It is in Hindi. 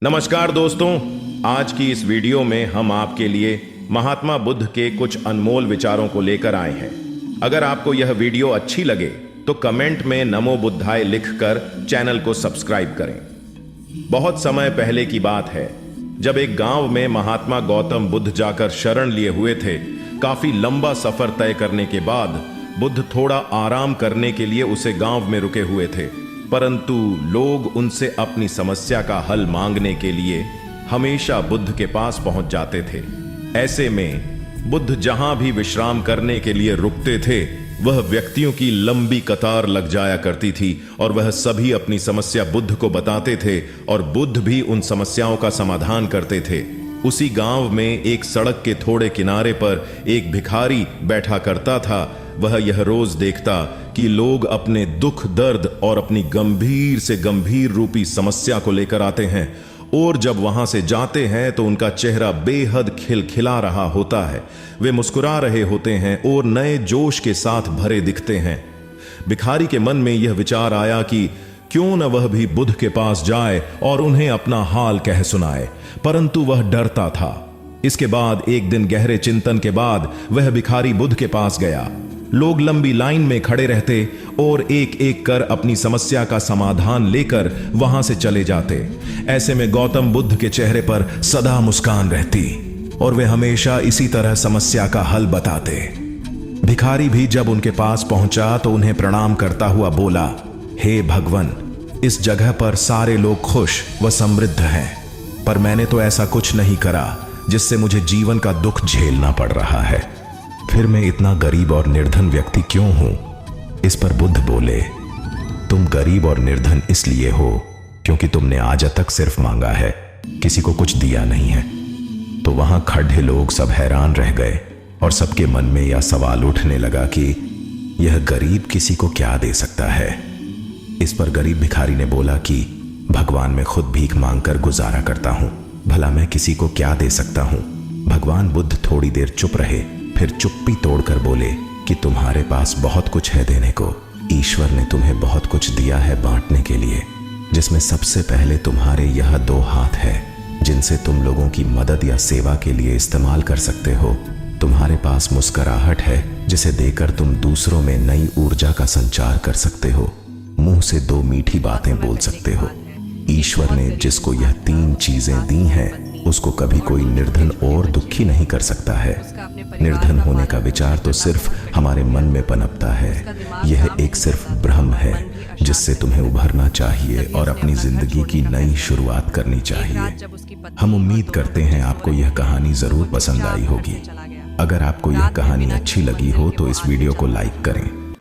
नमस्कार दोस्तों, आज की इस वीडियो में हम आपके लिए महात्मा बुद्ध के कुछ अनमोल विचारों को लेकर आए हैं। अगर आपको यह वीडियो अच्छी लगे तो कमेंट में नमो बुद्धाय लिखकर चैनल को सब्सक्राइब करें। बहुत समय पहले की बात है, जब एक गांव में महात्मा गौतम बुद्ध जाकर शरण लिए हुए थे। काफी लंबा सफर तय करने के बाद बुद्ध थोड़ा आराम करने के लिए उसे गांव में रुके हुए थे, परंतु लोग उनसे अपनी समस्या का हल मांगने के लिए हमेशा बुद्ध के पास पहुंच जाते थे। ऐसे में बुद्ध जहां भी विश्राम करने के लिए रुकते थे, वह व्यक्तियों की लंबी कतार लग जाया करती थी और वह सभी अपनी समस्या बुद्ध को बताते थे और बुद्ध भी उन समस्याओं का समाधान करते थे। उसी गांव में एक सड़क के थोड़े किनारे पर एक भिखारी बैठा करता था। वह यह रोज देखता कि लोग अपने दुख दर्द और अपनी गंभीर से गंभीर रूपी समस्या को लेकर आते हैं, और जब वहां से जाते हैं तो उनका चेहरा बेहद खिलखिला रहा होता है। वे मुस्कुरा रहे होते हैं और नए जोश के साथ भरे दिखते हैं। भिखारी के मन में यह विचार आया कि क्यों न वह भी बुद्ध के पास जाए और उन्हें अपना हाल कह सुनाए, परंतु वह डरता था। इसके बाद एक दिन गहरे चिंतन के बाद वह भिखारी बुद्ध के पास गया। लोग लंबी लाइन में खड़े रहते और एक एक कर अपनी समस्या का समाधान लेकर वहां से चले जाते। ऐसे में गौतम बुद्ध के चेहरे पर सदा मुस्कान रहती और वे हमेशा इसी तरह समस्या का हल बताते। भिखारी भी जब उनके पास पहुंचा तो उन्हें प्रणाम करता हुआ बोला, हे भगवन, इस जगह पर सारे लोग खुश व समृद्ध हैं, पर मैंने तो ऐसा कुछ नहीं करा जिससे मुझे जीवन का दुख झेलना पड़ रहा है। फिर मैं इतना गरीब और निर्धन व्यक्ति क्यों हूं? इस पर बुद्ध बोले, तुम गरीब और निर्धन इसलिए हो क्योंकि तुमने आज तक सिर्फ मांगा है, किसी को कुछ दिया नहीं है। तो वहां खड़े लोग सब हैरान रह गए और सबके मन में यह सवाल उठने लगा कि यह गरीब किसी को क्या दे सकता है। इस पर गरीब भिखारी ने बोला कि भगवान, मैं खुद भीख मांगकर गुजारा करता हूं, भला मैं किसी को क्या दे सकता हूं। भगवान बुद्ध थोड़ी देर चुप रहे, फिर चुप्पी तोड़कर बोले कि तुम्हारे पास बहुत कुछ है देने को। ईश्वर ने तुम्हें बहुत कुछ दिया है बांटने के लिए, जिसमें सबसे पहले तुम्हारे यह 2 हाथ है, जिनसे तुम लोगों की मदद या सेवा के लिए इस्तेमाल कर सकते हो। तुम्हारे पास मुस्कुराहट है, जिसे देकर तुम दूसरों में नई ऊर्जा का संचार कर सकते हो। मुंह से 2 मीठी बातें बोल सकते हो। ईश्वर ने जिसको यह 3 चीजें दी हैं, उसको कभी कोई निर्धन और दुखी नहीं कर सकता है। निर्धन होने का विचार तो सिर्फ हमारे मन में पनपता है। यह एक सिर्फ भ्रम है जिससे तुम्हें उभरना चाहिए और अपनी जिंदगी की नई शुरुआत करनी चाहिए। हम उम्मीद करते हैं आपको यह कहानी जरूर पसंद आई होगी। अगर आपको यह कहानी अच्छी लगी हो तो इस वीडियो को लाइक करें।